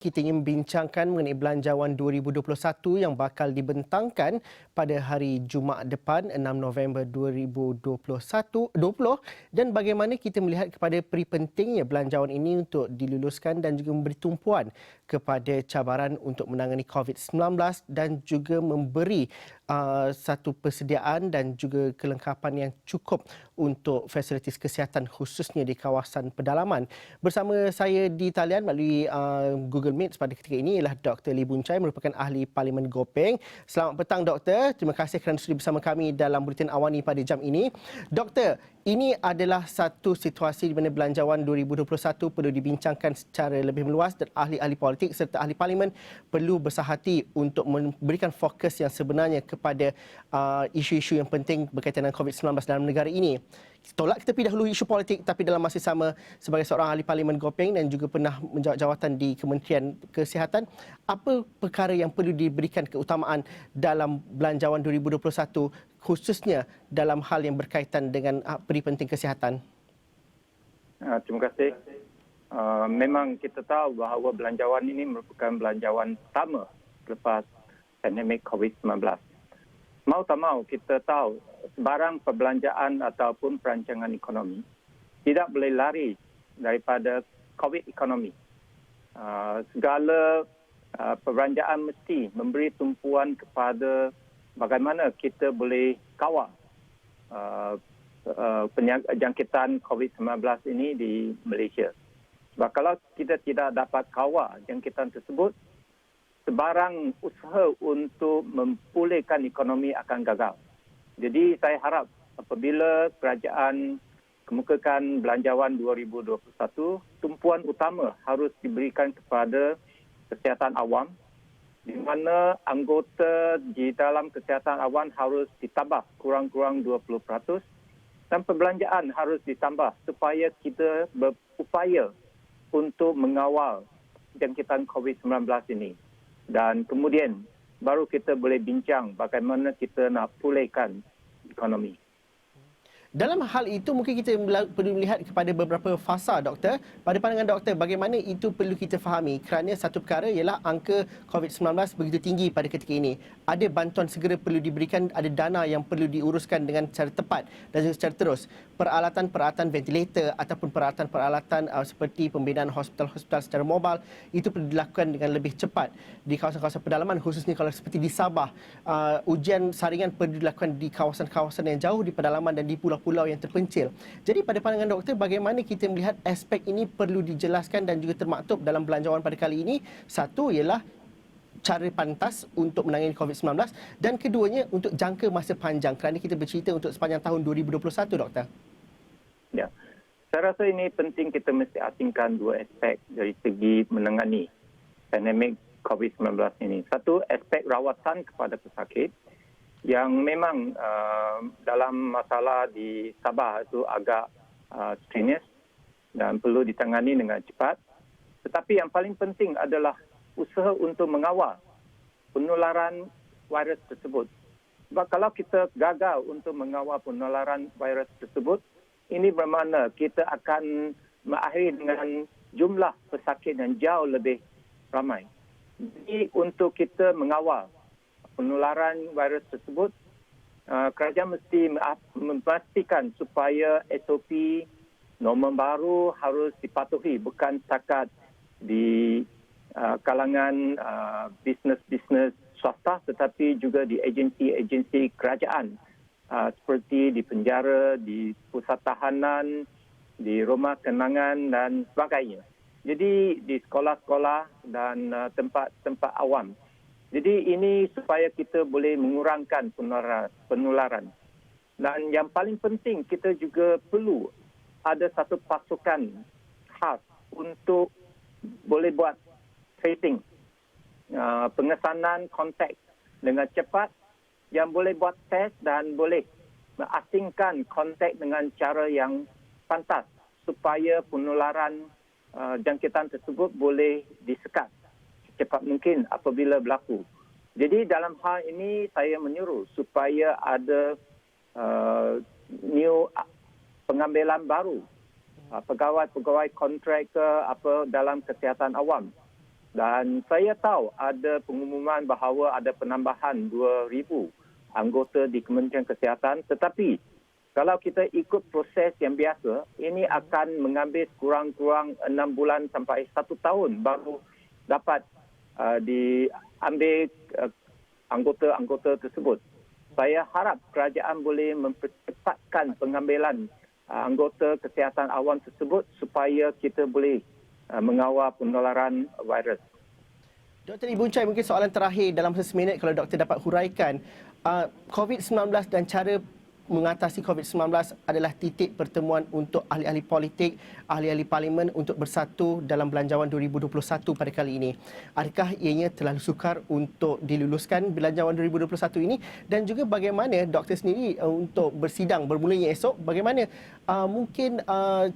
Kita ingin membincangkan mengenai Belanjawan 2021 yang bakal dibentangkan pada hari Jumaat depan 6 November 2021 dan bagaimana kita melihat kepada peri pentingnya belanjawan ini untuk diluluskan dan juga memberi tumpuan kepada cabaran untuk menangani COVID-19 dan juga memberi satu persediaan dan juga kelengkapan yang cukup untuk fasilitis kesihatan khususnya di kawasan pedalaman. Bersama saya di talian melalui Google Meet pada ketika ini ialah Dr. Lee Boon Chye, merupakan ahli Parlimen Gopeng. Selamat petang Doktor. Terima kasih kerana sudi bersama kami dalam Buletin Awani pada jam ini. Doktor, ini adalah satu situasi di mana Belanjawan 2021 perlu dibincangkan secara lebih meluas dan ahli-ahli politik serta ahli Parlimen perlu bersahati untuk memberikan fokus yang sebenarnya kepada isu-isu yang penting berkaitan dengan COVID-19 dalam negara ini. Tolak kita pergi dahulu isu politik, tapi dalam masa sama sebagai seorang ahli Parlimen Gopeng dan juga pernah menjawat jawatan di Kementerian Kesihatan, apa perkara yang perlu diberikan keutamaan dalam Belanjawan 2021 khususnya dalam hal yang berkaitan dengan peri penting kesihatan? Terima kasih. Memang kita tahu bahawa belanjawan ini merupakan belanjawan pertama selepas pandemik COVID-19. Mau tak mau kita tahu sebarang perbelanjaan ataupun perancangan ekonomi tidak boleh lari daripada COVID ekonomi. Segala perbelanjaan mesti memberi tumpuan kepada bagaimana kita boleh kawal jangkitan COVID-19 ini di Malaysia. Sebab kalau kita tidak dapat kawal jangkitan tersebut, sebarang usaha untuk memulihkan ekonomi akan gagal. Jadi saya harap apabila kerajaan kemukakan Belanjawan 2021, tumpuan utama harus diberikan kepada kesihatan awam, di mana anggota di dalam kesihatan awam harus ditambah kurang-kurang 20% dan perbelanjaan harus ditambah supaya kita berupaya untuk mengawal jangkitan COVID-19 ini. Dan kemudian baru kita boleh bincang bagaimana kita nak pulihkan ekonomi. Dalam hal itu mungkin kita perlu melihat kepada beberapa fasa, Doktor. Pada pandangan Doktor, bagaimana itu perlu kita fahami? Kerana satu perkara ialah angka COVID-19 begitu tinggi pada ketika ini. Ada bantuan segera perlu diberikan, ada dana yang perlu diuruskan dengan secara tepat dan juga secara terus. Peralatan-peralatan ventilator ataupun peralatan-peralatan seperti pembinaan hospital-hospital secara mobile itu perlu dilakukan dengan lebih cepat di kawasan-kawasan pedalaman, khususnya kalau seperti di Sabah. Ujian saringan perlu dilakukan di kawasan-kawasan yang jauh di pedalaman dan di pulau yang terpencil. Jadi pada pandangan doktor, bagaimana kita melihat aspek ini perlu dijelaskan dan juga termaktub dalam belanjawan pada kali ini? Satu ialah cara pantas untuk menangani COVID-19 dan keduanya untuk jangka masa panjang kerana kita bercerita untuk sepanjang tahun 2021, doktor. Ya. Saya rasa ini penting kita mesti asingkan dua aspek dari segi menangani pandemik COVID-19 ini. Satu, aspek rawatan kepada pesakit yang memang dalam masalah di Sabah itu agak strenuous dan perlu ditangani dengan cepat. Tetapi yang paling penting adalah usaha untuk mengawal penularan virus tersebut. Sebab kalau kita gagal untuk mengawal penularan virus tersebut, ini bermakna kita akan mengakhiri dengan jumlah pesakit yang jauh lebih ramai. Jadi untuk kita mengawal penularan virus tersebut, kerajaan mesti memastikan supaya SOP norma baru harus dipatuhi, bukan setakat di kalangan bisnes-bisnes swasta tetapi juga di agensi-agensi kerajaan seperti di penjara, di pusat tahanan, di rumah kenangan dan sebagainya. Jadi di sekolah-sekolah dan tempat-tempat awam. Jadi ini supaya kita boleh mengurangkan penularan. Dan yang paling penting, kita juga perlu ada satu pasukan khas untuk boleh buat tracing, pengesanan kontak dengan cepat, yang boleh buat test dan boleh mengasingkan kontak dengan cara yang pantas supaya penularan jangkitan tersebut boleh disekat secepat mungkin apabila berlaku. Jadi dalam hal ini saya menyuruh supaya ada new pengambilan baru pegawai-pegawai kontrak ke apa dalam kesihatan awam Dan saya tahu ada pengumuman bahawa ada penambahan 2,000 anggota di Kementerian Kesihatan, tetapi kalau kita ikut proses yang biasa, ini akan mengambil kurang-kurang 6 bulan sampai 1 tahun baru dapat diambil anggota-anggota tersebut. Saya harap kerajaan boleh mempercepatkan pengambilan anggota kesihatan awam tersebut supaya kita boleh mengawal penularan virus. Dr. Ibu Chai, mungkin soalan terakhir dalam seminit kalau doktor dapat huraikan. COVID-19 dan cara mengatasi COVID-19 adalah titik pertemuan untuk ahli-ahli politik, ahli-ahli parlimen untuk bersatu dalam Belanjawan 2021 pada kali ini. Adakah ianya terlalu sukar untuk diluluskan Belanjawan 2021 ini, dan juga bagaimana doktor sendiri untuk bersidang bermulanya esok, bagaimana mungkin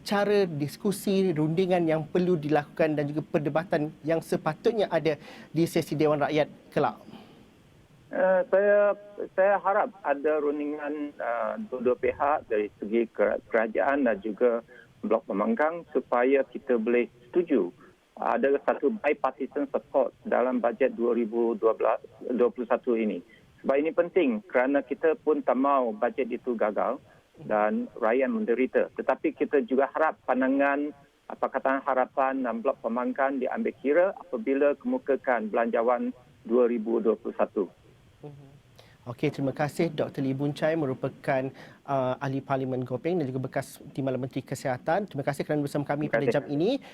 cara diskusi rundingan yang perlu dilakukan dan juga perdebatan yang sepatutnya ada di sesi Dewan Rakyat kelak? Saya harap ada rundingan dua-dua pihak dari segi kerajaan dan juga Blok Pembangkang supaya kita boleh setuju ada satu bipartisan support dalam bajet 2021 ini. Sebab ini penting kerana kita pun tak mahu bajet itu gagal dan rakyat menderita. Tetapi kita juga harap pandangan Pakatan Harapan dan Blok Pembangkang diambil kira apabila kemukakan Belanjawan 2021. Okey, terima kasih Dr. Lee Boon Chye, merupakan ahli Parlimen Gopeng dan juga bekas Timbalan Menteri Kesihatan. Terima kasih kerana bersama kami pada jam ini.